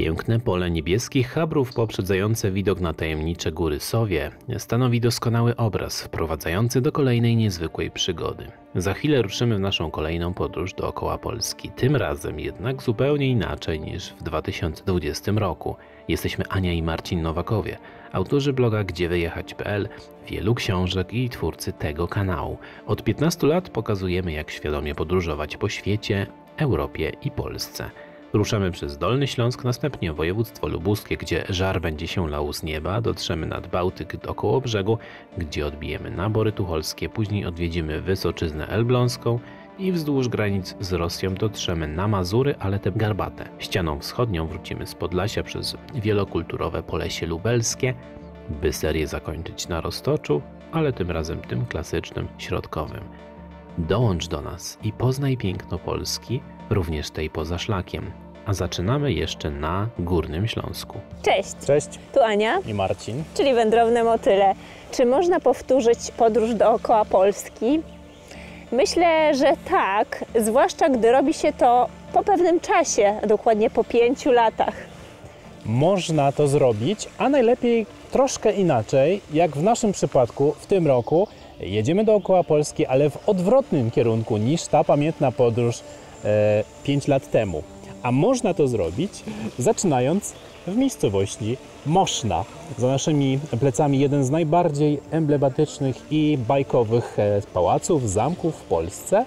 Piękne pole niebieskich chabrów poprzedzające widok na tajemnicze góry Sowie stanowi doskonały obraz wprowadzający do kolejnej niezwykłej przygody. Za chwilę ruszymy w naszą kolejną podróż dookoła Polski, tym razem jednak zupełnie inaczej niż w 2020 roku. Jesteśmy Ania i Marcin Nowakowie, autorzy bloga gdziewyjechać.pl, wielu książek i twórcy tego kanału. Od 15 lat pokazujemy, jak świadomie podróżować po świecie, Europie i Polsce. Ruszamy przez Dolny Śląsk, następnie województwo lubuskie, gdzie żar będzie się lał z nieba, dotrzemy nad Bałtyk do Kołobrzegu, gdzie odbijemy Nabory Tucholskie, później odwiedzimy Wysoczyznę Elbląską i wzdłuż granic z Rosją dotrzemy na Mazury, ale te garbate. Ścianą wschodnią wrócimy z Podlasia przez wielokulturowe Polesie Lubelskie, by serię zakończyć na Roztoczu, ale tym razem tym klasycznym, środkowym. Dołącz do nas i poznaj piękno Polski, również tej poza szlakiem. A zaczynamy jeszcze na Górnym Śląsku. Cześć! Cześć Tu Ania i Marcin. czyli Wędrowne Motyle. Czy można powtórzyć podróż dookoła Polski? Myślę, że tak, zwłaszcza gdy robi się to po pewnym czasie, dokładnie po 5 latach. Można to zrobić, a najlepiej troszkę inaczej, jak w naszym przypadku w tym roku. Jedziemy dookoła Polski, ale w odwrotnym kierunku niż ta pamiętna podróż 5 lat temu. A można to zrobić zaczynając w miejscowości Moszna. Za naszymi plecami jeden z najbardziej emblematycznych i bajkowych pałaców, zamków w Polsce.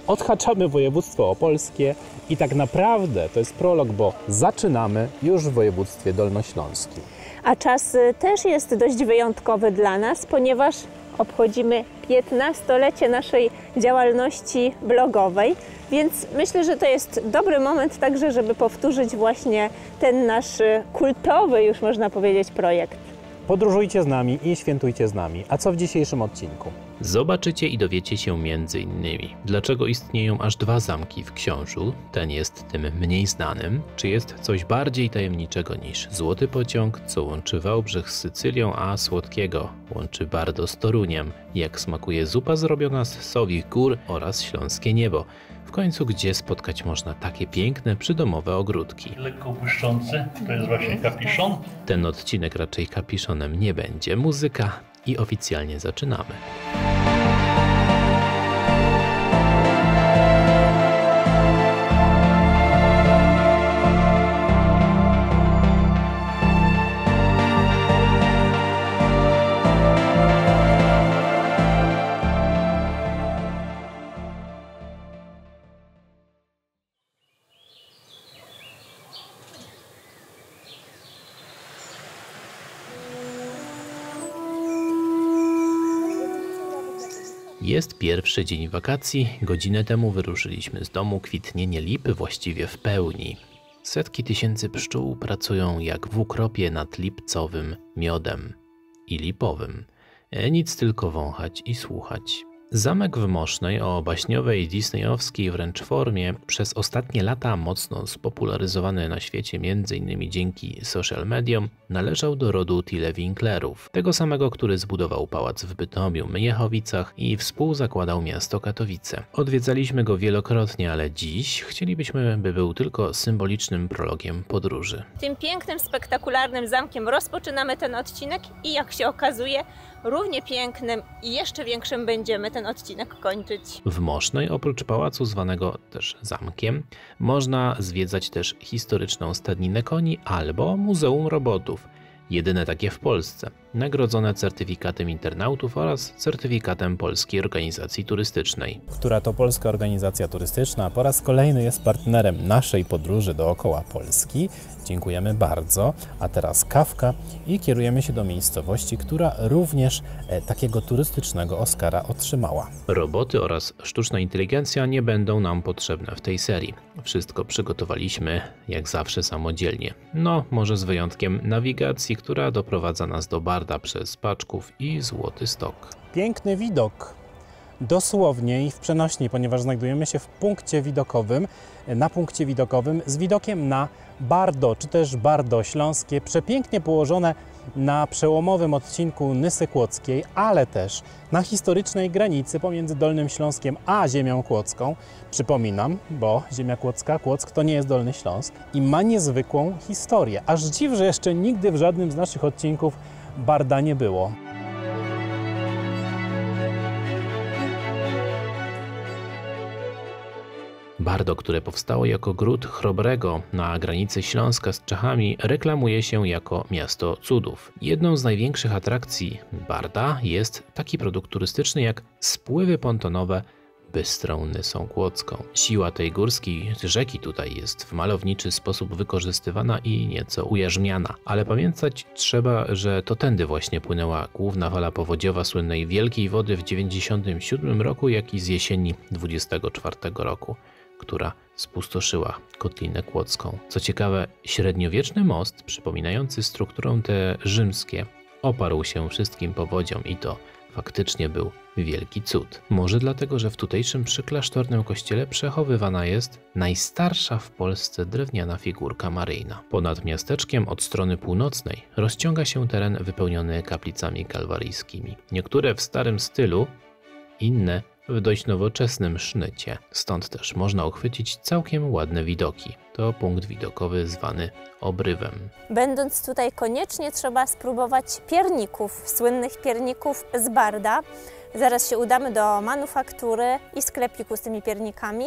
Odhaczamy województwo opolskie i tak naprawdę to jest prolog, bo zaczynamy już w województwie dolnośląskim. A czas też jest dość wyjątkowy dla nas, ponieważ obchodzimy 15-lecie naszej działalności blogowej, więc myślę, że to jest dobry moment także, żeby powtórzyć właśnie ten nasz kultowy, już można powiedzieć, projekt. Podróżujcie z nami i świętujcie z nami. A co w dzisiejszym odcinku? Zobaczycie i dowiecie się m.in. dlaczego istnieją aż 2 zamki w Książu, ten jest tym mniej znanym, czy jest coś bardziej tajemniczego niż Złoty Pociąg, co łączy Wałbrzych z Sycylią, a Słodkiego łączy Bardo z Toruniem, jak smakuje zupa zrobiona z sowich gór oraz śląskie niebo. W końcu gdzie spotkać można takie piękne przydomowe ogródki. Lekko błyszczący, to jest właśnie kapiszon. Ten odcinek raczej kapiszonem nie będzie, muzyka i oficjalnie zaczynamy. Jest pierwszy dzień wakacji, godzinę temu wyruszyliśmy z domu, kwitnienie lipy właściwie w pełni. Setki tysięcy pszczół pracują jak w ukropie nad lipcowym miodem i lipowym. Nic tylko wąchać i słuchać. Zamek w Mosznej o baśniowej, disneyowskiej wręcz formie, przez ostatnie lata mocno spopularyzowany na świecie m.in. dzięki social mediom, należał do rodu Tille-Winklerów, tego samego, który zbudował pałac w Bytomiu, Myjechowicach i współzakładał miasto Katowice. Odwiedzaliśmy go wielokrotnie, ale dziś chcielibyśmy, by był tylko symbolicznym prologiem podróży. Tym pięknym, spektakularnym zamkiem rozpoczynamy ten odcinek i jak się okazuje, równie pięknym i jeszcze większym będziemy ten odcinek kończyć. W Mosznej, oprócz pałacu zwanego też zamkiem, można zwiedzać też historyczną stadninę koni albo Muzeum Robotów. Jedyne takie w Polsce, nagrodzone certyfikatem internautów oraz certyfikatem Polskiej Organizacji Turystycznej. Która to polska organizacja turystyczna po raz kolejny jest partnerem naszej podróży dookoła Polski. Dziękujemy bardzo. A teraz kawka i kierujemy się do miejscowości, która również takiego turystycznego Oscara otrzymała. Roboty oraz sztuczna inteligencja nie będą nam potrzebne w tej serii. Wszystko przygotowaliśmy jak zawsze samodzielnie. No, może z wyjątkiem nawigacji, która doprowadza nas do Barda przez Paczków i Złoty Stok. Piękny widok. dosłownie i w przenośni, ponieważ znajdujemy się w punkcie widokowym, na punkcie widokowym z widokiem na Bardo, czy też Bardo Śląskie, przepięknie położone na przełomowym odcinku Nysy Kłodzkiej, ale też na historycznej granicy pomiędzy Dolnym Śląskiem a ziemią kłodzką. Przypominam, bo ziemia kłodzka, Kłodzk to nie jest Dolny Śląsk i ma niezwykłą historię. Aż dziw, że jeszcze nigdy w żadnym z naszych odcinków Barda nie było. Bardo, które powstało jako gród Chrobrego na granicy Śląska z Czechami, reklamuje się jako miasto cudów. Jedną z największych atrakcji Barda jest taki produkt turystyczny jak spływy pontonowe Bystrą Nysą Kłodzką. Siła tej górskiej rzeki tutaj jest w malowniczy sposób wykorzystywana i nieco ujarzmiana, ale pamiętać trzeba, że to tędy właśnie płynęła główna fala powodziowa słynnej Wielkiej Wody w 1997 roku, jak i z jesieni 1924 roku, która spustoszyła Kotlinę Kłodzką. Co ciekawe, średniowieczny most, przypominający strukturą te rzymskie, oparł się wszystkim powodziom i to faktycznie był wielki cud. Może dlatego, że w tutejszym przyklasztornym kościele przechowywana jest najstarsza w Polsce drewniana figurka maryjna. Ponad miasteczkiem od strony północnej rozciąga się teren wypełniony kaplicami kalwaryjskimi. Niektóre w starym stylu, inne w dość nowoczesnym sznycie. Stąd też można uchwycić całkiem ładne widoki. To punkt widokowy zwany obrywem. Będąc tutaj koniecznie trzeba spróbować pierników, słynnych pierników z Barda. Zaraz się udamy do manufaktury i sklepiku z tymi piernikami.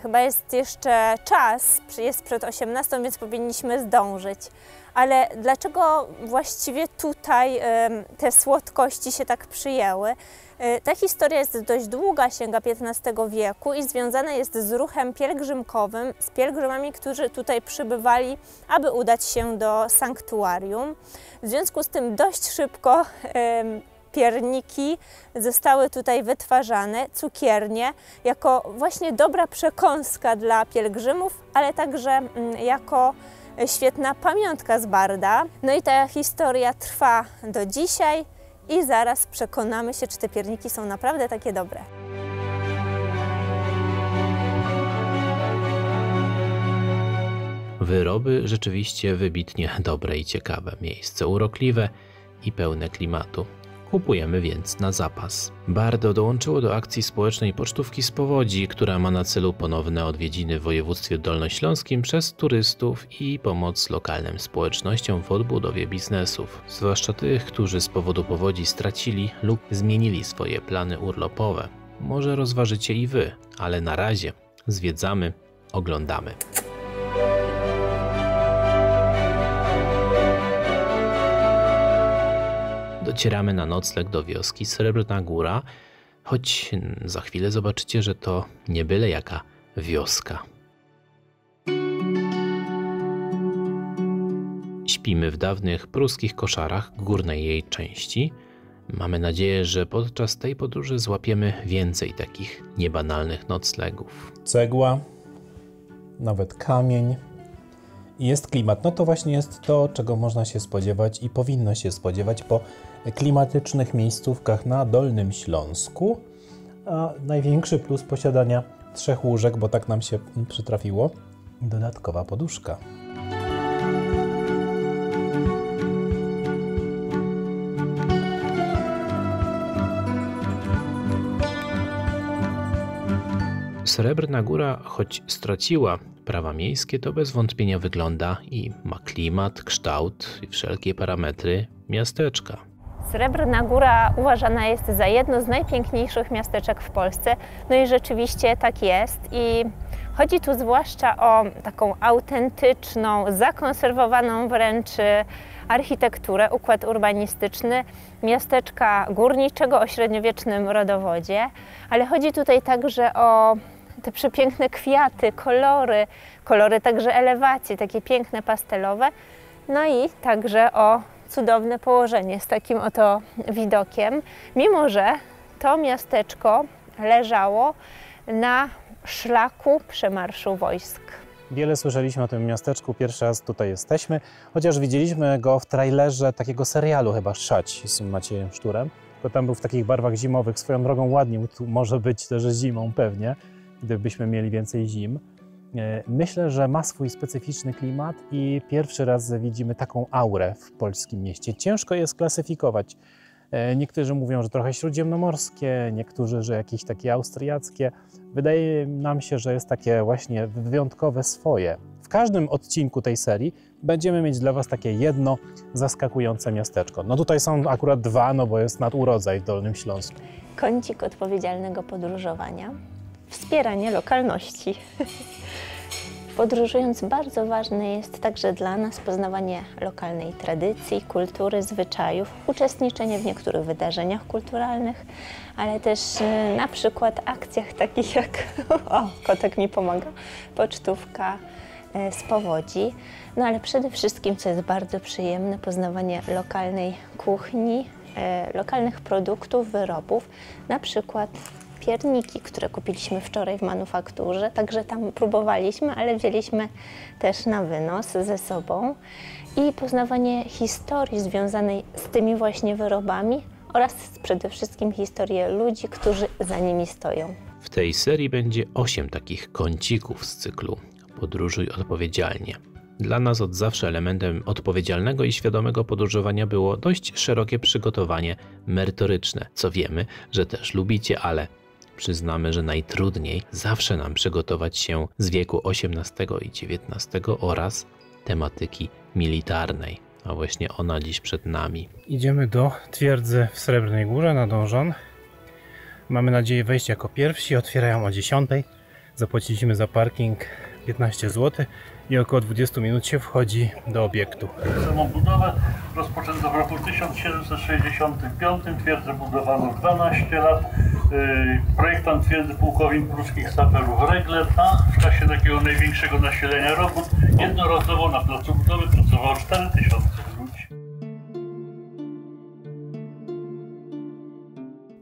Chyba jest jeszcze czas, jest przed 18, więc powinniśmy zdążyć. Ale dlaczego właściwie tutaj te słodkości się tak przyjęły? Ta historia jest dość długa, sięga XV wieku i związana jest z ruchem pielgrzymkowym, z pielgrzymami, którzy tutaj przybywali, aby udać się do sanktuarium. W związku z tym dość szybko pierniki zostały tutaj wytwarzane, cukiernie, jako właśnie dobra przekąska dla pielgrzymów, ale także jako świetna pamiątka z Barda. No i ta historia trwa do dzisiaj i zaraz przekonamy się, czy te pierniki są naprawdę takie dobre. Wyroby rzeczywiście wybitnie dobre i ciekawe. Miejsce urokliwe i pełne klimatu. Kupujemy więc na zapas. Bardo dołączyło do akcji społecznej Pocztówki z Powodzi, która ma na celu ponowne odwiedziny w województwie dolnośląskim przez turystów i pomoc lokalnym społecznościom w odbudowie biznesów. Zwłaszcza tych, którzy z powodu powodzi stracili lub zmienili swoje plany urlopowe. Może rozważycie i wy, ale na razie zwiedzamy, oglądamy. Docieramy na nocleg do wioski Srebrna Góra, choć za chwilę zobaczycie, że to nie byle jaka wioska. Śpimy w dawnych pruskich koszarach górnej jej części. Mamy nadzieję, że podczas tej podróży złapiemy więcej takich niebanalnych noclegów. Cegła, nawet kamień. I jest klimat. No to właśnie jest to, czego można się spodziewać i powinno się spodziewać po klimatycznych miejscówkach na Dolnym Śląsku. A największy plus posiadania 3 łóżek, bo tak nam się przytrafiło, dodatkowa poduszka. Srebrna Góra, choć straciła prawa miejskie, to bez wątpienia wygląda i ma klimat, kształt i wszelkie parametry miasteczka. Srebrna Góra uważana jest za jedno z najpiękniejszych miasteczek w Polsce. No i rzeczywiście tak jest. I chodzi tu zwłaszcza o taką autentyczną, zakonserwowaną wręcz architekturę, układ urbanistyczny miasteczka górniczego o średniowiecznym rodowodzie. Ale chodzi tutaj także o te przepiękne kwiaty, kolory także elewacji, takie piękne pastelowe. No i także o cudowne położenie z takim oto widokiem, mimo że to miasteczko leżało na szlaku przemarszu wojsk. Wiele słyszeliśmy o tym miasteczku, pierwszy raz tutaj jesteśmy, chociaż widzieliśmy go w trailerze takiego serialu chyba Szać z Maciejem Szturem, tylko tam był w takich barwach zimowych. Swoją drogą ładnie tu może być też zimą pewnie, gdybyśmy mieli więcej zim. Myślę, że ma swój specyficzny klimat i pierwszy raz widzimy taką aurę w polskim mieście. Ciężko jest klasyfikować. Niektórzy mówią, że trochę śródziemnomorskie, niektórzy, że jakieś takie austriackie. Wydaje nam się, że jest takie właśnie wyjątkowe swoje. W każdym odcinku tej serii będziemy mieć dla Was takie jedno zaskakujące miasteczko. No tutaj są akurat dwa, no bo jest Nadurodzaj w Dolnym Śląsku. Kącik odpowiedzialnego podróżowania, wspieranie lokalności. Podróżując bardzo ważne jest także dla nas poznawanie lokalnej tradycji, kultury, zwyczajów, uczestniczenie w niektórych wydarzeniach kulturalnych, ale też na przykład akcjach takich jak, o, kotek mi pomaga, pocztówka z Powodzi. No ale przede wszystkim, co jest bardzo przyjemne, poznawanie lokalnej kuchni, lokalnych produktów, wyrobów, na przykład pierniki, które kupiliśmy wczoraj w manufakturze, także tam próbowaliśmy, ale wzięliśmy też na wynos ze sobą i poznawanie historii związanej z tymi właśnie wyrobami oraz przede wszystkim historię ludzi, którzy za nimi stoją. W tej serii będzie 8 takich kącików z cyklu Podróżuj odpowiedzialnie. Dla nas od zawsze elementem odpowiedzialnego i świadomego podróżowania było dość szerokie przygotowanie merytoryczne, co wiemy, że też lubicie, ale przyznamy, że najtrudniej zawsze nam przygotować się z wieku XVIII i XIX oraz tematyki militarnej, a właśnie ona dziś przed nami. Idziemy do twierdzy w Srebrnej Górze na Dążon. Mamy nadzieję wejść jako pierwsi, otwierają o 10. Zapłaciliśmy za parking 15 zł i około 20 minut się wchodzi do obiektu. Samą budowę rozpoczęto w roku 1765, twierdzę budowano 12 lat. Projektant twierdzy pułkownik pruskich saperów Regler, a w czasie takiego największego nasilenia robót jednorazowo na placu budowy pracowało 4000 ludzi.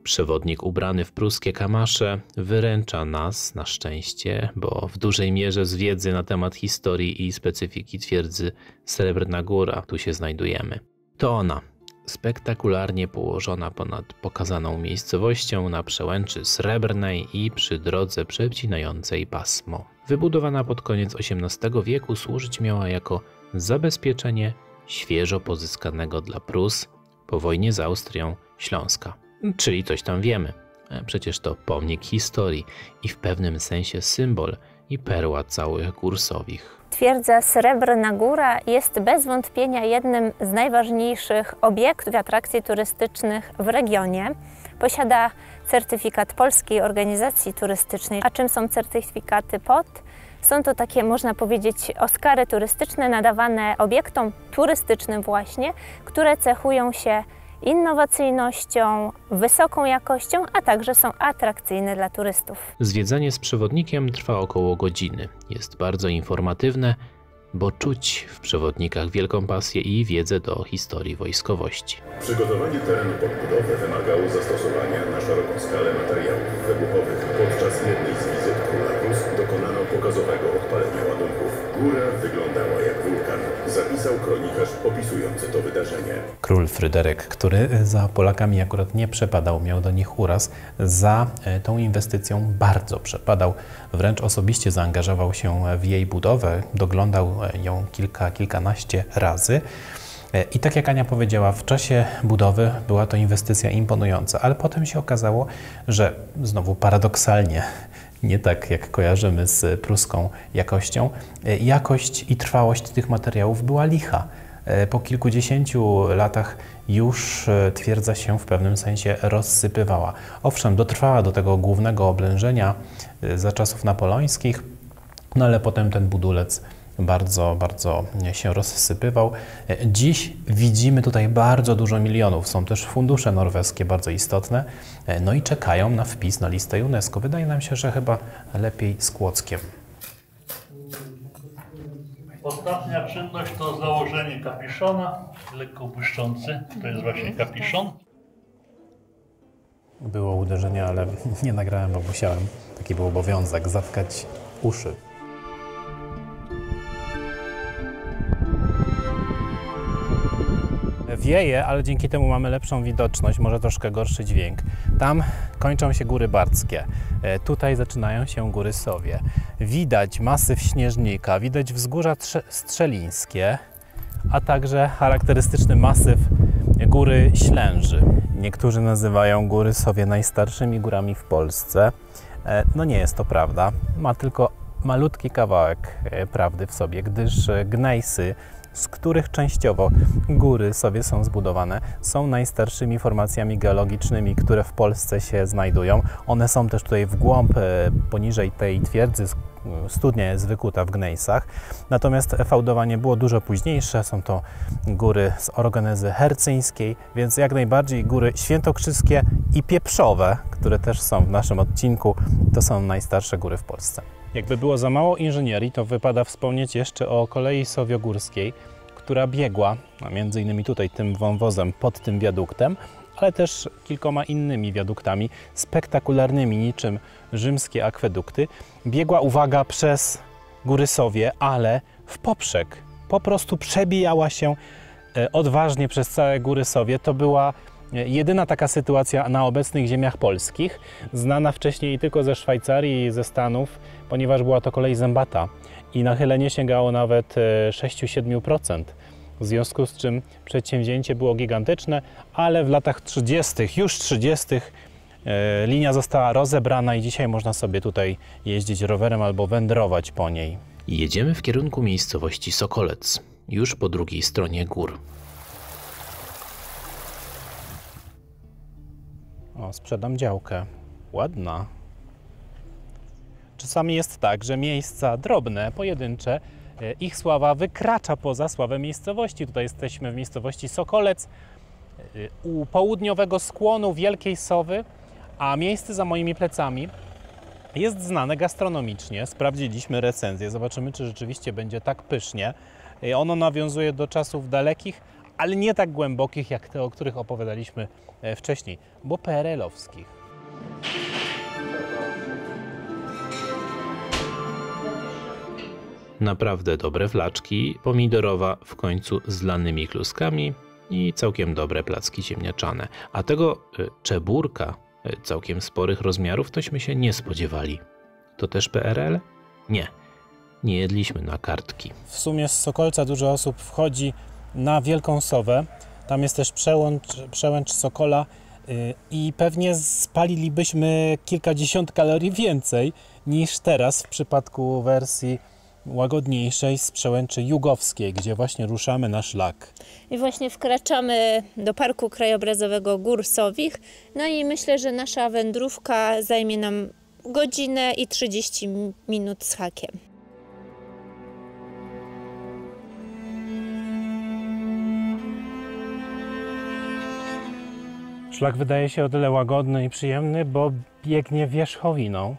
Przewodnik ubrany w pruskie kamasze wyręcza nas na szczęście, bo w dużej mierze z wiedzy na temat historii i specyfiki twierdzy Srebrna Góra tu się znajdujemy. To ona, spektakularnie położona ponad pokazaną miejscowością na przełęczy Srebrnej i przy drodze przecinającej pasmo. Wybudowana pod koniec XVIII wieku służyć miała jako zabezpieczenie świeżo pozyskanego dla Prus po wojnie z Austrią Śląska. Czyli coś tam wiemy. Przecież to pomnik historii i w pewnym sensie symbol i perła całych gór sowich. Twierdza Srebrna Góra jest bez wątpienia jednym z najważniejszych obiektów atrakcji turystycznych w regionie. Posiada certyfikat Polskiej Organizacji Turystycznej. A czym są certyfikaty POT? Są to takie, można powiedzieć, Oscary turystyczne nadawane obiektom turystycznym właśnie, które cechują się innowacyjnością, wysoką jakością, a także są atrakcyjne dla turystów. Zwiedzanie z przewodnikiem trwa około godziny. Jest bardzo informatywne, bo czuć w przewodnikach wielką pasję i wiedzę do historii wojskowości. Przygotowanie terenu pod budowę wymagało zastosowania na szeroką skalę materiałów wybuchowych. Podczas jednej z wizyt króla Prus dokonano pokazowego odpalenia ładunków. Góra wyglądała jak wulkan, zapisał kronikarz opisujący to wydarzenie. Król Fryderyk, który za Polakami akurat nie przepadał, miał do nich uraz, za tą inwestycją bardzo przepadał. Wręcz osobiście zaangażował się w jej budowę, doglądał ją kilkanaście razy. I tak jak Ania powiedziała, w czasie budowy była to inwestycja imponująca, ale potem się okazało, że znowu paradoksalnie, nie tak jak kojarzymy z pruską jakością, jakość i trwałość tych materiałów była licha. Po kilkudziesięciu latach już twierdza się w pewnym sensie rozsypywała. Owszem, dotrwała do tego głównego oblężenia za czasów napoleońskich, no ale potem ten budulec bardzo się rozsypywał. Dziś widzimy tutaj bardzo dużo milionów. Są też fundusze norweskie bardzo istotne, no i czekają na wpis na listę UNESCO. Wydaje nam się, że chyba lepiej z Kłodzkiem. Ostatnia czynność to założenie kapiszona, lekko błyszczący, to jest właśnie kapiszon. Było uderzenie, ale nie nagrałem, bo musiałem. Taki był obowiązek, zatkać uszy. Wieje, ale dzięki temu mamy lepszą widoczność, może troszkę gorszy dźwięk. Tam kończą się Góry Bardzkie, tutaj zaczynają się Góry Sowie. Widać masyw Śnieżnika, widać wzgórza Strzelińskie, a także charakterystyczny masyw Góry Ślęży. Niektórzy nazywają Góry Sowie najstarszymi górami w Polsce. No nie jest to prawda, ma tylko malutki kawałek prawdy w sobie, gdyż gnejsy, z których częściowo Góry Sowie są zbudowane, są najstarszymi formacjami geologicznymi, które w Polsce się znajdują. One są też tutaj w głąb, poniżej tej twierdzy, studnia jest wykuta w gnejsach. Natomiast fałdowanie było dużo późniejsze, są to góry z orogenezy hercyńskiej, więc jak najbardziej góry świętokrzyskie i pieprzowe, które też są w naszym odcinku, to są najstarsze góry w Polsce. Jakby było za mało inżynierii, to wypada wspomnieć jeszcze o kolei sowiogórskiej, która biegła, a między innymi tutaj tym wąwozem pod tym wiaduktem, ale też kilkoma innymi wiaduktami spektakularnymi, niczym rzymskie akwedukty. Biegła, uwaga, przez Góry Sowie, ale w poprzek. Po prostu przebijała się odważnie przez całe Góry Sowie. To była jedyna taka sytuacja na obecnych ziemiach polskich, znana wcześniej tylko ze Szwajcarii i ze Stanów, ponieważ była to kolej zębata i nachylenie sięgało nawet 6-7%. W związku z czym przedsięwzięcie było gigantyczne, ale w latach 30., już 30., linia została rozebrana i dzisiaj można sobie tutaj jeździć rowerem albo wędrować po niej. Jedziemy w kierunku miejscowości Sokolec, już po drugiej stronie gór. O, sprzedam działkę. Ładna. Czasami jest tak, że miejsca drobne, pojedyncze, ich sława wykracza poza sławę miejscowości. Tutaj jesteśmy w miejscowości Sokolec, u południowego skłonu Wielkiej Sowy, a miejsce za moimi plecami jest znane gastronomicznie. Sprawdziliśmy recenzję, zobaczymy, czy rzeczywiście będzie tak pysznie. Ono nawiązuje do czasów dalekich, ale nie tak głębokich jak te, o których opowiadaliśmy wcześniej, bo PRL-owskich. Naprawdę dobre flaczki, pomidorowa w końcu z lanymi kluskami i całkiem dobre placki ziemniaczane. A tego czeburka całkiem sporych rozmiarów tośmy się nie spodziewali. To też PRL? Nie. Nie jedliśmy na kartki. W sumie z Sokolca dużo osób wchodzi na Wielką Sowę. Tam jest też przełęcz Sokola i pewnie spalilibyśmy kilkadziesiąt kalorii więcej niż teraz w przypadku wersji łagodniejszej z przełęczy Jugowskiej, gdzie właśnie ruszamy na szlak. I właśnie wkraczamy do Parku Krajobrazowego Gór Sowich. No i myślę, że nasza wędrówka zajmie nam godzinę i 30 minut z hakiem. Szlak wydaje się o tyle łagodny i przyjemny, bo biegnie wierzchowiną.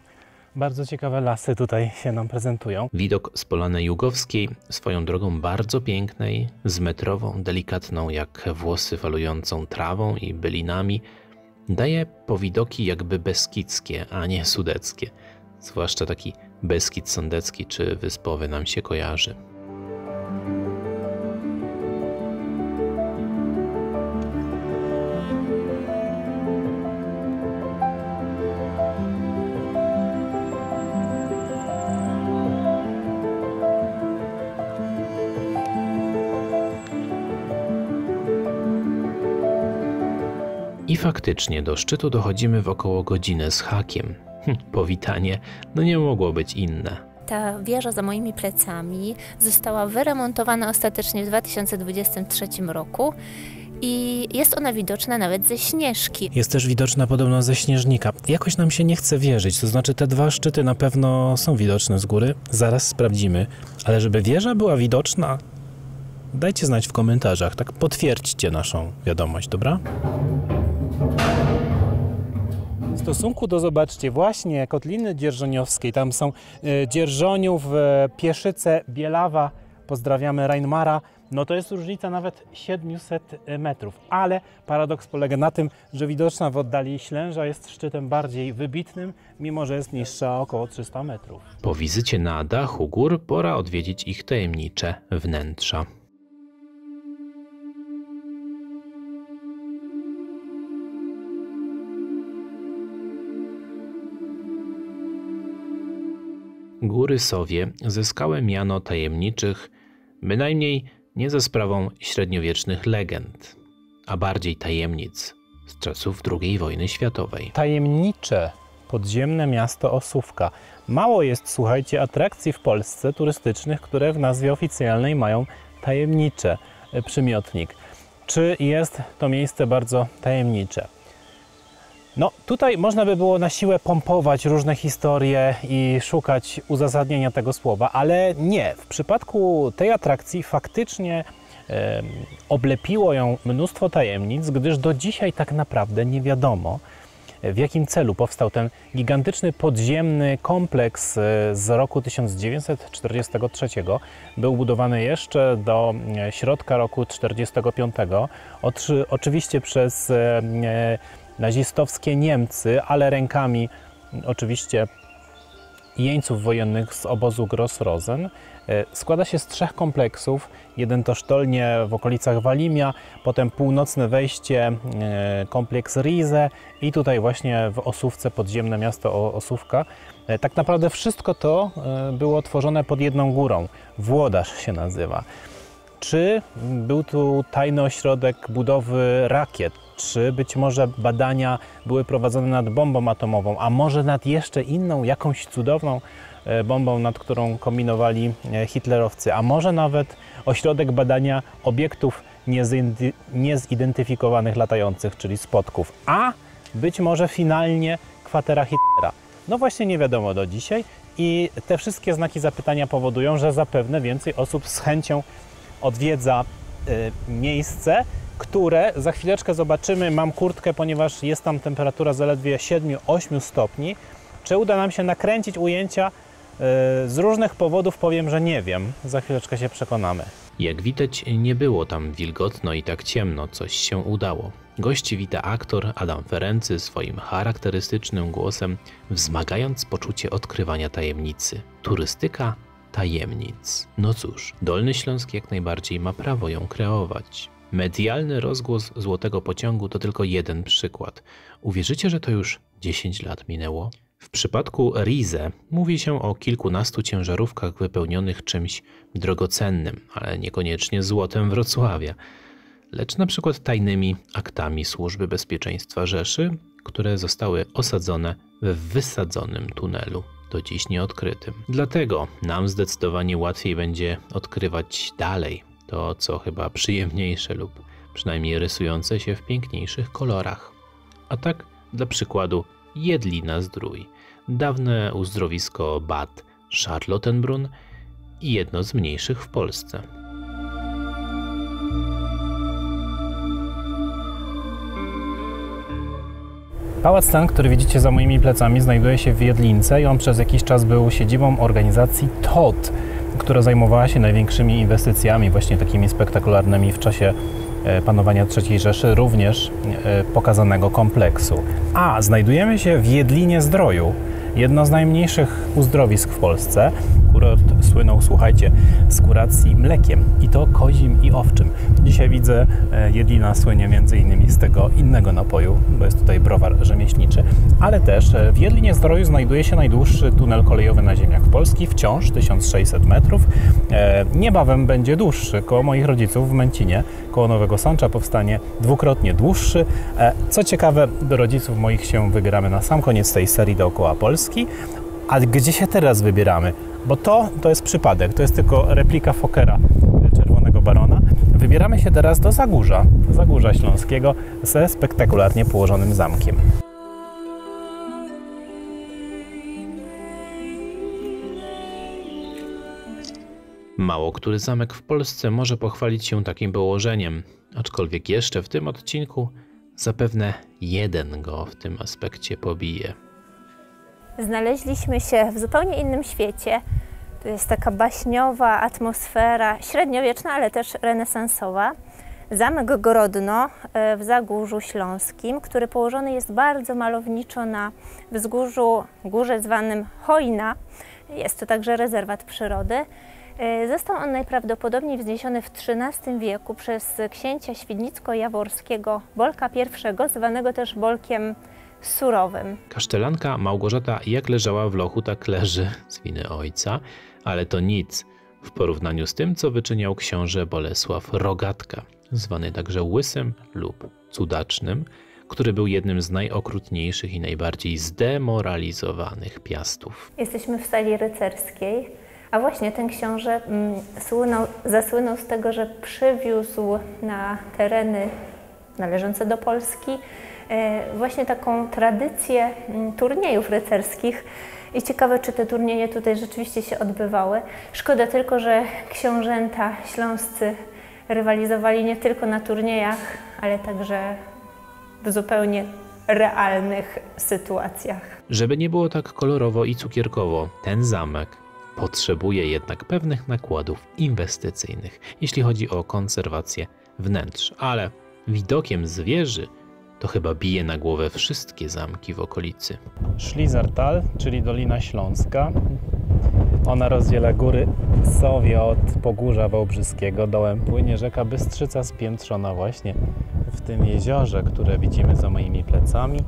Bardzo ciekawe lasy tutaj się nam prezentują. Widok z Polany Jugowskiej, swoją drogą bardzo pięknej, z metrową, delikatną jak włosy falującą trawą i bylinami, daje powidoki jakby beskidzkie, a nie sudeckie. Zwłaszcza taki Beskid Sądecki czy Wyspowy nam się kojarzy. I faktycznie do szczytu dochodzimy w około godzinę z hakiem. Powitanie, no nie mogło być inne. Ta wieża za moimi plecami została wyremontowana ostatecznie w 2023 roku i jest ona widoczna nawet ze Śnieżki. Jest też widoczna podobno ze Śnieżnika. Jakoś nam się nie chce wierzyć, to znaczy te dwa szczyty na pewno są widoczne z góry, zaraz sprawdzimy, ale żeby wieża była widoczna, dajcie znać w komentarzach, tak potwierdźcie naszą wiadomość, dobra? W stosunku do, zobaczcie, właśnie Kotliny Dzierżoniowskiej, tam są Dzierżoniów, Pieszyce, Bielawa, pozdrawiamy Reinmara, no to jest różnica nawet 700 metrów, ale paradoks polega na tym, że widoczna w oddali Ślęża jest szczytem bardziej wybitnym, mimo że jest niższa o około 300 metrów. Po wizycie na dachu gór pora odwiedzić ich tajemnicze wnętrza. Góry Sowie zyskały miano tajemniczych, bynajmniej nie za sprawą średniowiecznych legend, a bardziej tajemnic z czasów II wojny światowej. Tajemnicze podziemne miasto Osówka. Mało jest, słuchajcie, atrakcji w Polsce turystycznych, które w nazwie oficjalnej mają tajemnicze przymiotnik. Czy jest to miejsce bardzo tajemnicze? No, tutaj można by było na siłę pompować różne historie i szukać uzasadnienia tego słowa, ale nie. W przypadku tej atrakcji faktycznie oblepiło ją mnóstwo tajemnic, gdyż do dzisiaj tak naprawdę nie wiadomo, w jakim celu powstał ten gigantyczny podziemny kompleks z roku 1943. Był budowany jeszcze do środka roku 1945, oczywiście przez nazistowskie Niemcy, ale rękami oczywiście jeńców wojennych z obozu Gross-Rosen. Składa się z 3 kompleksów. Jeden to sztolnie w okolicach Walimia, potem północne wejście, kompleks Rize i tutaj właśnie w Osówce podziemne miasto Osówka. Tak naprawdę wszystko to było tworzone pod jedną górą. Włodarz się nazywa. Czy był tu tajny ośrodek budowy rakiet? Czy być może badania były prowadzone nad bombą atomową, a może nad jeszcze inną, jakąś cudowną bombą, nad którą kombinowali hitlerowcy, a może nawet ośrodek badania obiektów niezidentyfikowanych latających, czyli spotków, a być może finalnie kwatera Hitlera. No właśnie nie wiadomo do dzisiaj i te wszystkie znaki zapytania powodują, że zapewne więcej osób z chęcią odwiedza miejsce, które za chwileczkę zobaczymy. Mam kurtkę, ponieważ jest tam temperatura zaledwie 7-8 stopni. Czy uda nam się nakręcić ujęcia? Z różnych powodów powiem, że nie wiem. Za chwileczkę się przekonamy. Jak widać, nie było tam wilgotno i tak ciemno, coś się udało. Gości wita aktor Adam Ferency swoim charakterystycznym głosem, wzmagając poczucie odkrywania tajemnicy. Turystyka tajemnic. No cóż, Dolny Śląsk jak najbardziej ma prawo ją kreować. Medialny rozgłos Złotego Pociągu to tylko jeden przykład. Uwierzycie, że to już 10 lat minęło? W przypadku Rize mówi się o kilkunastu ciężarówkach wypełnionych czymś drogocennym, ale niekoniecznie złotem Wrocławia, lecz na przykład tajnymi aktami Służby Bezpieczeństwa Rzeszy, które zostały osadzone w wysadzonym tunelu, do dziś nieodkrytym. Dlatego nam zdecydowanie łatwiej będzie odkrywać dalej to, co chyba przyjemniejsze lub przynajmniej rysujące się w piękniejszych kolorach. A tak, dla przykładu, Jedlina-Zdrój, dawne uzdrowisko Bad Charlottenbrunn i jedno z mniejszych w Polsce. Pałac ten, który widzicie za moimi plecami, znajduje się w Jedlince i on przez jakiś czas był siedzibą organizacji TOT, która zajmowała się największymi inwestycjami, właśnie takimi spektakularnymi w czasie panowania III Rzeszy, również pokazanego kompleksu. A znajdujemy się w Jedlinie-Zdroju, jedno z najmniejszych uzdrowisk w Polsce. Kurort słynął, słuchajcie, z kuracji mlekiem, i to kozim i owczym. Dzisiaj widzę, Jedlina słynie m.in. z tego innego napoju, bo jest tutaj browar rzemieślniczy, ale też w Jedlinie-Zdroju znajduje się najdłuższy tunel kolejowy na ziemiach Polski, wciąż 1600 metrów. Niebawem będzie dłuższy, koło moich rodziców w Męcinie, koło Nowego Sącza powstanie dwukrotnie dłuższy. Co ciekawe, do rodziców moich się wybieramy na sam koniec tej serii dookoła Polski. A gdzie się teraz wybieramy? Bo to jest przypadek, to jest tylko replika Fokkera, Czerwonego Barona. Wybieramy się teraz do Zagórza Śląskiego ze spektakularnie położonym zamkiem. Mało który zamek w Polsce może pochwalić się takim położeniem, aczkolwiek jeszcze w tym odcinku zapewne jeden go w tym aspekcie pobije. Znaleźliśmy się w zupełnie innym świecie. Tu jest taka baśniowa atmosfera, średniowieczna, ale też renesansowa. Zamek Grodno w Zagórzu Śląskim, który położony jest bardzo malowniczo na wzgórzu, górze zwanym Chojna. Jest to także rezerwat przyrody. Został on najprawdopodobniej wzniesiony w XIII wieku przez księcia świdnicko-jaworskiego Bolka I, zwanego też Bolkiem surowym. Kasztelanka Małgorzata jak leżała w lochu, tak leży z winy ojca, ale to nic w porównaniu z tym, co wyczyniał książę Bolesław Rogatka, zwany także Łysym lub Cudacznym, który był jednym z najokrutniejszych i najbardziej zdemoralizowanych piastów. Jesteśmy w sali rycerskiej, a właśnie ten książę zasłynął z tego, że przywiózł na tereny należące do Polski właśnie taką tradycję turniejów rycerskich. I ciekawe, czy te turnieje tutaj rzeczywiście się odbywały. Szkoda tylko, że książęta śląscy rywalizowali nie tylko na turniejach, ale także w zupełnie realnych sytuacjach. Żeby nie było tak kolorowo i cukierkowo, ten zamek potrzebuje jednak pewnych nakładów inwestycyjnych, jeśli chodzi o konserwację wnętrz, ale widokiem z wieży to chyba bije na głowę wszystkie zamki w okolicy. Szlizertal, czyli Dolina Śląska. Ona rozdziela góry Sowie od Pogórza Wałbrzyskiego. Dołem płynie rzeka Bystrzyca, spiętrzona właśnie w tym jeziorze, które widzimy za moimi plecami.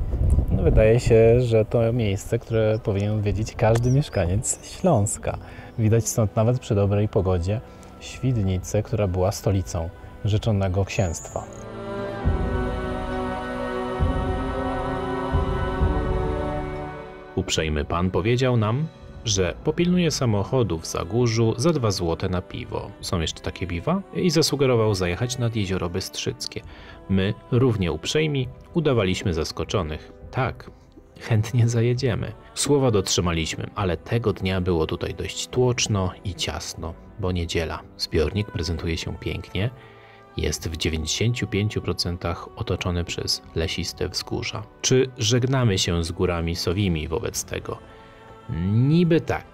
No, wydaje się, że to miejsce, które powinien wiedzieć każdy mieszkaniec Śląska. Widać stąd nawet przy dobrej pogodzie Świdnicę, która była stolicą Rzeczonego Księstwa. Uprzejmy pan powiedział nam, że popilnuje samochodu w Zagórzu za 2 złote na piwo. Są jeszcze takie piwa? I zasugerował zajechać nad Jezioro Bystrzyckie. My, równie uprzejmi, udawaliśmy zaskoczonych. Tak, chętnie zajedziemy. Słowa dotrzymaliśmy, ale tego dnia było tutaj dość tłoczno i ciasno, bo niedziela. Zbiornik prezentuje się pięknie. Jest w 95% otoczony przez lesiste wzgórza. Czy żegnamy się z górami sowimi wobec tego? Niby tak,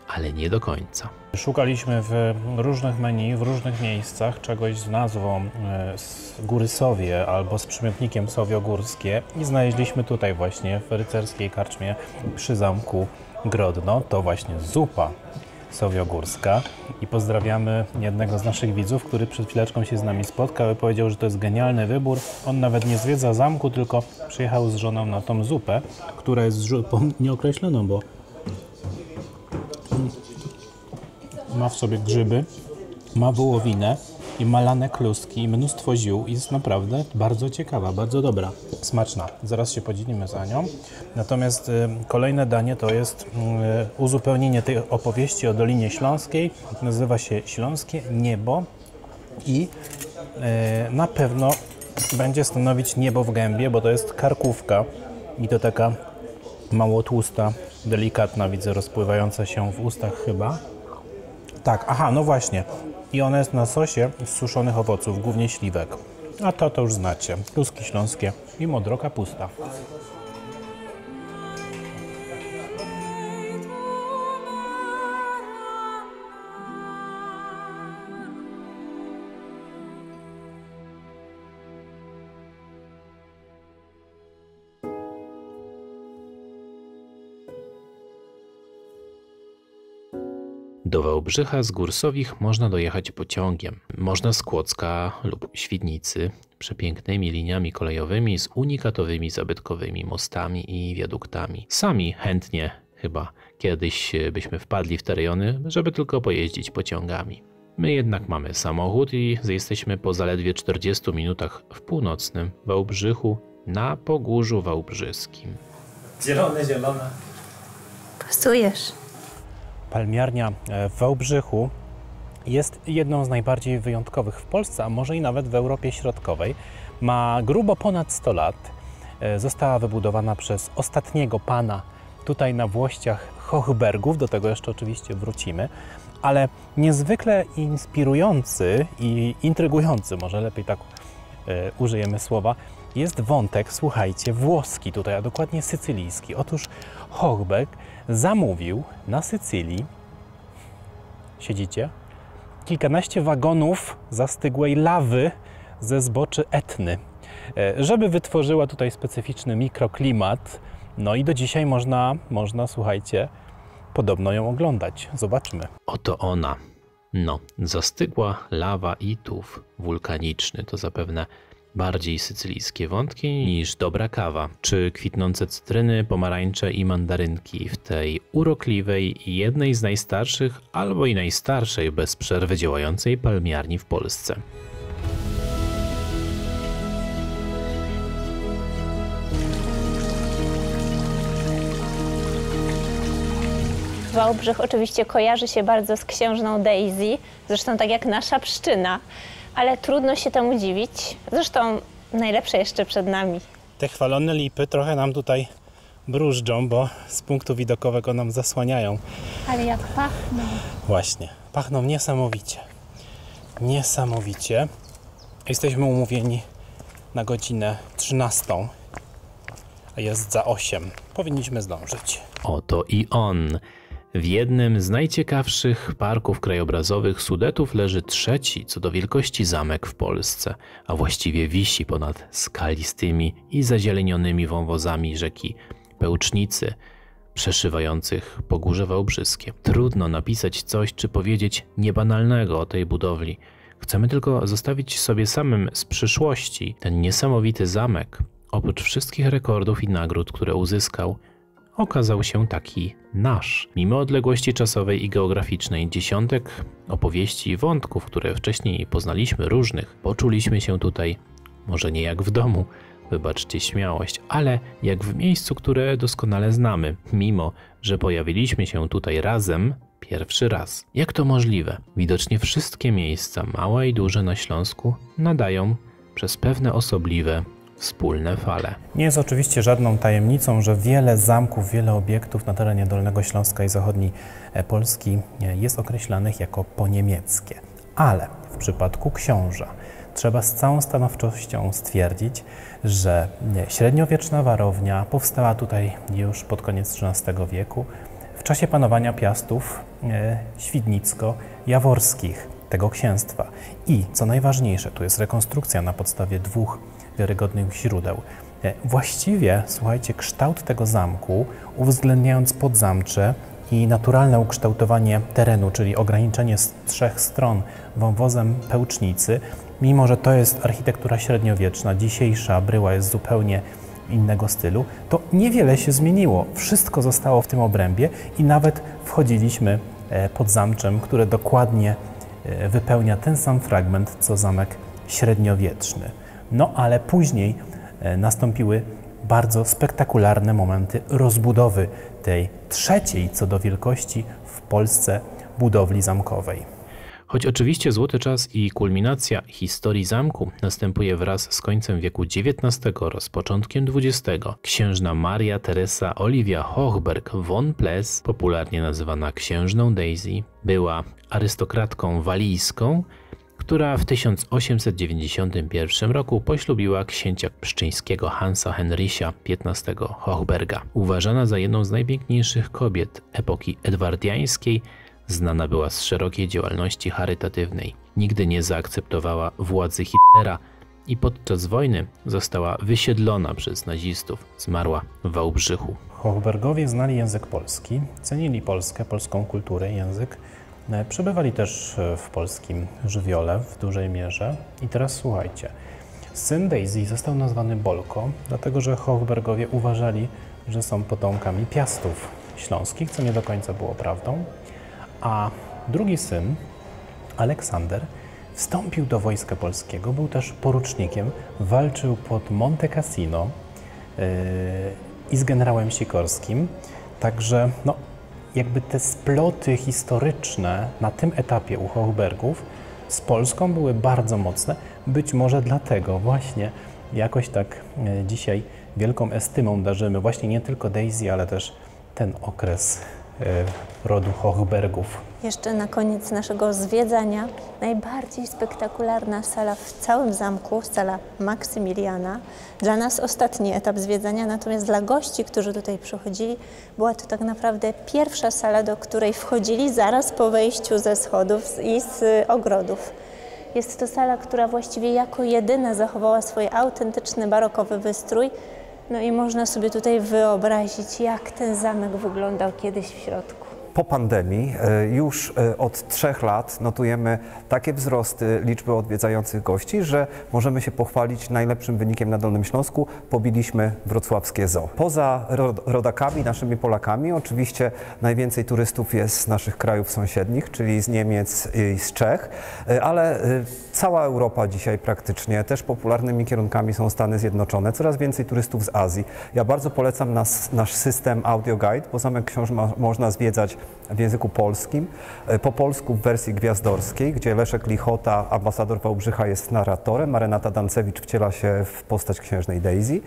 ale nie do końca. Szukaliśmy w różnych menu, w różnych miejscach czegoś z nazwą Góry Sowie albo z przymiotnikiem Sowiogórskie i znaleźliśmy tutaj właśnie w rycerskiej karczmie przy zamku Grodno. To właśnie zupa sowiogórska i pozdrawiamy jednego z naszych widzów, który przed chwileczką się z nami spotkał i powiedział, że to jest genialny wybór. On nawet nie zwiedza zamku, tylko przyjechał z żoną na tą zupę, która jest zupą nieokreśloną, bo ma w sobie grzyby, ma wołowinę i malane kluski i mnóstwo ziół i jest naprawdę bardzo ciekawa, bardzo dobra, smaczna. Zaraz się podzielimy za nią. Natomiast kolejne danie to jest uzupełnienie tej opowieści o Dolinie Śląskiej. Nazywa się Śląskie Niebo i na pewno będzie stanowić niebo w gębie, bo to jest karkówka i to taka mało tłusta, delikatna, widzę, rozpływająca się w ustach chyba. Tak, aha, no właśnie. I ona jest na sosie z suszonych owoców, głównie śliwek. A to już znacie. Kluski śląskie i modro kapusta. Do Wałbrzycha z Gór Sowich można dojechać pociągiem. Można z Kłodzka lub Świdnicy przepięknymi liniami kolejowymi z unikatowymi zabytkowymi mostami i wiaduktami. Sami chętnie chyba kiedyś byśmy wpadli w te rejony, żeby tylko pojeździć pociągami. My jednak mamy samochód i jesteśmy po zaledwie 40 minutach w północnym Wałbrzychu na Pogórzu Wałbrzyskim. Zielone. Pasujesz. Palmiarnia w Wałbrzychu jest jedną z najbardziej wyjątkowych w Polsce, a może i nawet w Europie Środkowej. Ma grubo ponad 100 lat. Została wybudowana przez ostatniego pana tutaj na włościach Hochbergów, do tego jeszcze oczywiście wrócimy, ale niezwykle inspirujący i intrygujący, może lepiej tak użyjemy słowa, jest wątek, słuchajcie, włoski tutaj, a dokładnie sycylijski. Otóż Hochberg zamówił na Sycylii, siedzicie, kilkanaście wagonów zastygłej lawy ze zboczy Etny, żeby wytworzyła tutaj specyficzny mikroklimat. No i do dzisiaj można, słuchajcie, podobno ją oglądać. Zobaczmy. Oto ona. No, zastygła lawa i tuf wulkaniczny. To zapewne bardziej sycylijskie wątki niż dobra kawa, czy kwitnące cytryny, pomarańcze i mandarynki w tej urokliwej i jednej z najstarszych, albo i najstarszej bez przerwy działającej palmiarni w Polsce. Wałbrzych oczywiście kojarzy się bardzo z księżną Daisy, zresztą tak jak nasza Pszczyna, ale trudno się temu dziwić. Zresztą najlepsze jeszcze przed nami. Te chwalone lipy trochę nam tutaj brużdżą, bo z punktu widokowego nam zasłaniają. Ale jak pachną. Właśnie, pachną niesamowicie. Niesamowicie. Jesteśmy umówieni na godzinę 13, a jest za 8. Powinniśmy zdążyć. Oto i on. W jednym z najciekawszych parków krajobrazowych Sudetów leży trzeci co do wielkości zamek w Polsce, a właściwie wisi ponad skalistymi i zazielenionymi wąwozami rzeki Pełcznicy, przeszywających Pogórze Wałbrzyskie. Trudno napisać coś czy powiedzieć niebanalnego o tej budowli. Chcemy tylko zostawić sobie samym z przyszłości ten niesamowity zamek. Oprócz wszystkich rekordów i nagród, które uzyskał, okazał się taki nasz. Mimo odległości czasowej i geograficznej, dziesiątek opowieści i wątków, które wcześniej poznaliśmy różnych, poczuliśmy się tutaj, może nie jak w domu, wybaczcie śmiałość, ale jak w miejscu, które doskonale znamy, mimo że pojawiliśmy się tutaj razem pierwszy raz. Jak to możliwe? Widocznie wszystkie miejsca, małe i duże na Śląsku, nadają przez pewne osobliwe wspólne fale. Nie jest oczywiście żadną tajemnicą, że wiele zamków, wiele obiektów na terenie Dolnego Śląska i zachodniej Polski jest określanych jako poniemieckie. Ale w przypadku książa trzeba z całą stanowczością stwierdzić, że średniowieczna warownia powstała tutaj już pod koniec XIII wieku w czasie panowania Piastów świdnicko-jaworskich tego księstwa. I co najważniejsze, tu jest rekonstrukcja na podstawie dwóch wiarygodnych źródeł. Właściwie, słuchajcie, kształt tego zamku, uwzględniając podzamcze i naturalne ukształtowanie terenu, czyli ograniczenie z 3 stron wąwozem Pełcznicy, mimo że to jest architektura średniowieczna, dzisiejsza bryła jest zupełnie innego stylu, to niewiele się zmieniło. Wszystko zostało w tym obrębie i nawet wchodziliśmy pod zamczem, które dokładnie wypełnia ten sam fragment, co zamek średniowieczny. No ale później nastąpiły bardzo spektakularne momenty rozbudowy tej trzeciej co do wielkości w Polsce budowli zamkowej. Choć oczywiście złoty czas i kulminacja historii zamku następuje wraz z końcem wieku XIX oraz początkiem XX, księżna Maria Teresa Olivia Hochberg von Pless, popularnie nazywana księżną Daisy, była arystokratką walijską, która w 1891 roku poślubiła księcia pszczyńskiego Hansa Henrysia XV Hochberga. Uważana za jedną z najpiękniejszych kobiet epoki edwardiańskiej, znana była z szerokiej działalności charytatywnej. Nigdy nie zaakceptowała władzy Hitlera i podczas wojny została wysiedlona przez nazistów. Zmarła w Wałbrzychu. Hochbergowie znali język polski, cenili Polskę, polską kulturę, język. Przebywali też w polskim żywiole w dużej mierze. I teraz słuchajcie, syn Daisy został nazwany Bolko, dlatego że Hochbergowie uważali, że są potomkami Piastów śląskich, co nie do końca było prawdą. A drugi syn, Aleksander, wstąpił do wojska polskiego, był też porucznikiem, walczył pod Monte Cassino i z generałem Sikorskim. Także no, jakby te sploty historyczne na tym etapie u Hochbergów z Polską były bardzo mocne. Być może dlatego właśnie jakoś tak dzisiaj wielką estymą darzymy właśnie nie tylko Daisy, ale też ten okres rodu Hochbergów. Jeszcze na koniec naszego zwiedzania najbardziej spektakularna sala w całym zamku, sala Maksymiliana. Dla nas ostatni etap zwiedzania, natomiast dla gości, którzy tutaj przychodzili, była to tak naprawdę pierwsza sala, do której wchodzili zaraz po wejściu ze schodów i z ogrodów. Jest to sala, która właściwie jako jedyna zachowała swój autentyczny barokowy wystrój. No i można sobie tutaj wyobrazić, jak ten zamek wyglądał kiedyś w środku. po pandemii już od 3 lat notujemy takie wzrosty liczby odwiedzających gości, że możemy się pochwalić najlepszym wynikiem na Dolnym Śląsku. Pobiliśmy wrocławskie zoo. Poza rodakami, naszymi Polakami, oczywiście najwięcej turystów jest z naszych krajów sąsiednich, czyli z Niemiec i z Czech, ale cała Europa dzisiaj praktycznie, też popularnymi kierunkami są Stany Zjednoczone, coraz więcej turystów z Azji. Ja bardzo polecam nasz system Audio Guide, bo Zamek Książ można zwiedzać w języku polskim, po polsku w wersji gwiazdorskiej, gdzie Leszek Lichota, ambasador Wałbrzycha, jest narratorem, a Renata Dancewicz wciela się w postać księżnej Daisy.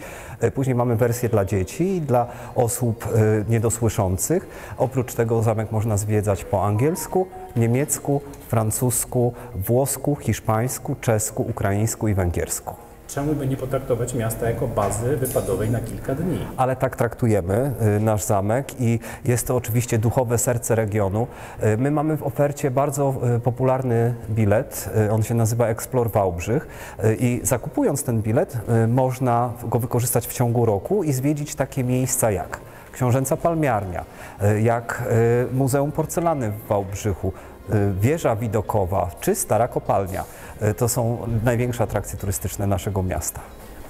Później mamy wersję dla dzieci i dla osób niedosłyszących. Oprócz tego zamek można zwiedzać po angielsku, niemiecku, francusku, włosku, hiszpańsku, czesku, ukraińsku i węgiersku. Czemu by nie potraktować miasta jako bazy wypadowej na kilka dni? Ale tak traktujemy nasz zamek i jest to oczywiście duchowe serce regionu. My mamy w ofercie bardzo popularny bilet, on się nazywa Explore Wałbrzych i zakupując ten bilet można go wykorzystać w ciągu roku i zwiedzić takie miejsca jak Książęca Palmiarnia, jak Muzeum Porcelany w Wałbrzychu, wieża widokowa czy Stara Kopalnia. To są największe atrakcje turystyczne naszego miasta.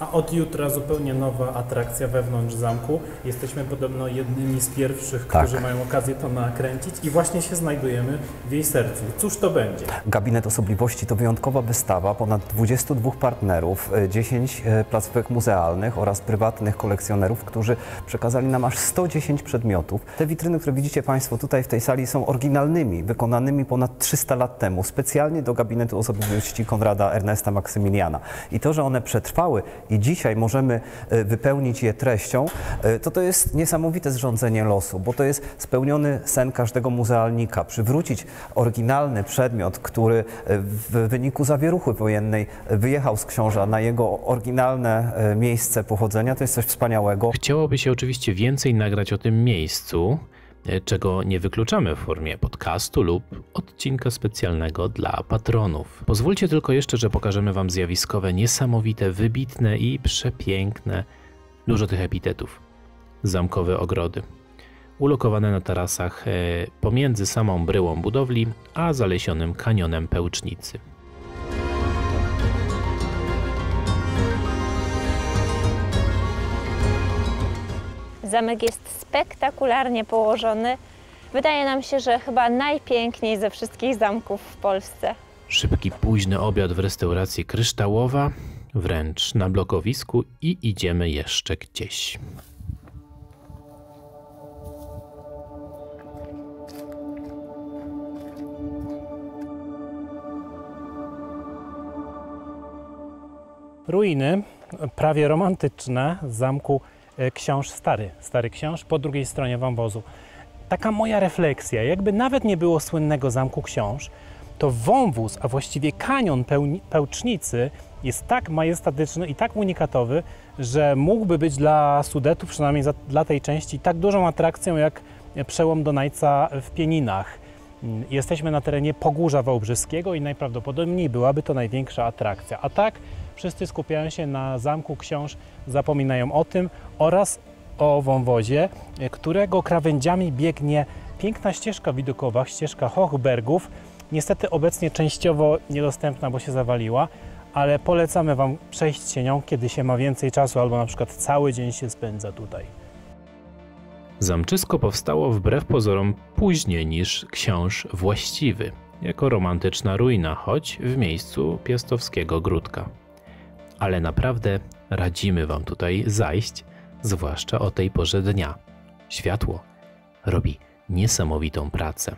A od jutra zupełnie nowa atrakcja wewnątrz zamku. Jesteśmy podobno jednymi z pierwszych, którzy mają okazję to nakręcić i właśnie się znajdujemy w jej sercu. Cóż to będzie? Gabinet Osobliwości to wyjątkowa wystawa, ponad 22 partnerów, 10 placówek muzealnych oraz prywatnych kolekcjonerów, którzy przekazali nam aż 110 przedmiotów. Te witryny, które widzicie Państwo tutaj w tej sali, są oryginalnymi, wykonanymi ponad 300 lat temu, specjalnie do Gabinetu Osobliwości Konrada Ernesta Maksymiliana. I to, że one przetrwały i dzisiaj możemy wypełnić je treścią, to jest niesamowite zrządzenie losu, bo to jest spełniony sen każdego muzealnika. Przywrócić oryginalny przedmiot, który w wyniku zawieruchy wojennej wyjechał z Książa na jego oryginalne miejsce pochodzenia, to jest coś wspaniałego. Chciałoby się oczywiście więcej nagrać o tym miejscu, czego nie wykluczamy w formie podcastu lub odcinka specjalnego dla patronów. Pozwólcie tylko jeszcze, że pokażemy Wam zjawiskowe, niesamowite, wybitne i przepiękne, dużo tych epitetów, zamkowe ogrody, ulokowane na tarasach pomiędzy samą bryłą budowli a zalesionym kanionem Pełcznicy. Zamek jest spektakularnie położony. Wydaje nam się, że chyba najpiękniej ze wszystkich zamków w Polsce. Szybki, późny obiad w restauracji Kryształowa, wręcz na blokowisku i idziemy jeszcze gdzieś. Ruiny prawie romantyczne zamku Książ Stary Książ po drugiej stronie wąwozu. Taka moja refleksja, jakby nawet nie było słynnego zamku Książ, to wąwóz, a właściwie kanion Pełcznicy jest tak majestatyczny i tak unikatowy, że mógłby być dla Sudetów, przynajmniej dla tej części, tak dużą atrakcją jak przełom Donajca w Pieninach. Jesteśmy na terenie Pogórza Wałbrzyskiego i najprawdopodobniej byłaby to największa atrakcja. A tak wszyscy skupiają się na zamku Książ, zapominają o tym oraz o wąwozie, którego krawędziami biegnie piękna ścieżka widokowa, ścieżka Hochbergów. Niestety obecnie częściowo niedostępna, bo się zawaliła, ale polecamy Wam przejść się nią, kiedy się ma więcej czasu albo na przykład cały dzień się spędza tutaj. Zamczysko powstało wbrew pozorom później niż Książ właściwy, jako romantyczna ruina, choć w miejscu piastowskiego Gródka. Ale naprawdę radzimy Wam tutaj zajść, zwłaszcza o tej porze dnia. Światło robi niesamowitą pracę.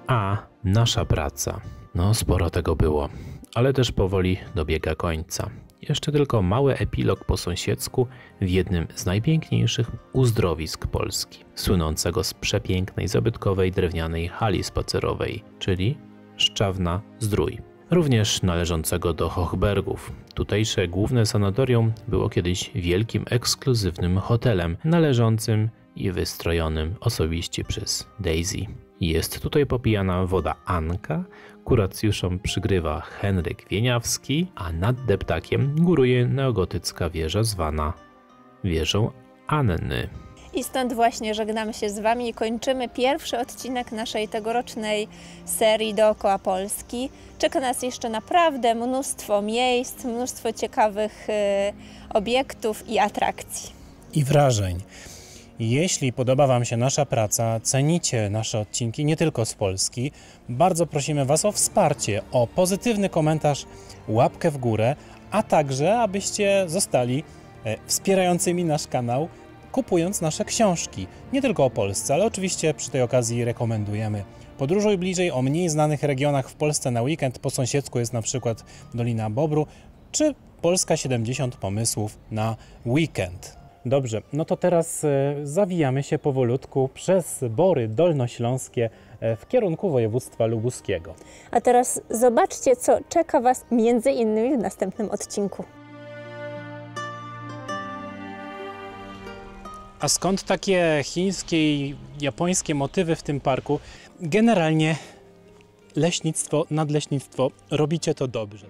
A nasza praca, no sporo tego było, ale też powoli dobiega końca. Jeszcze tylko mały epilog po sąsiedzku w jednym z najpiękniejszych uzdrowisk Polski, słynącego z przepięknej, zabytkowej drewnianej hali spacerowej, czyli Szczawna-Zdrój. Również należącego do Hochbergów. Tutejsze główne sanatorium było kiedyś wielkim, ekskluzywnym hotelem należącym i wystrojonym osobiście przez Daisy. Jest tutaj popijana woda Anka, kuracjuszom przygrywa Henryk Wieniawski, a nad deptakiem góruje neogotycka wieża zwana wieżą Anny. I stąd właśnie żegnamy się z Wami i kończymy pierwszy odcinek naszej tegorocznej serii Dookoła Polski. Czeka nas jeszcze naprawdę mnóstwo miejsc, mnóstwo ciekawych obiektów i atrakcji. I wrażeń. Jeśli podoba Wam się nasza praca, cenicie nasze odcinki nie tylko z Polski, bardzo prosimy Was o wsparcie, o pozytywny komentarz, łapkę w górę, a także abyście zostali wspierającymi nasz kanał, kupując nasze książki. Nie tylko o Polsce, ale oczywiście przy tej okazji rekomendujemy Podróżuj bliżej o mniej znanych regionach w Polsce na weekend. Po sąsiedzku jest na przykład Dolina Bobru, czy Polska 70 pomysłów na weekend. Dobrze, no to teraz zawijamy się powolutku przez Bory Dolnośląskie w kierunku województwa lubuskiego. A teraz zobaczcie, co czeka Was między innymi w następnym odcinku. A skąd takie chińskie i japońskie motywy w tym parku? Generalnie leśnictwo, nadleśnictwo, robicie to dobrze.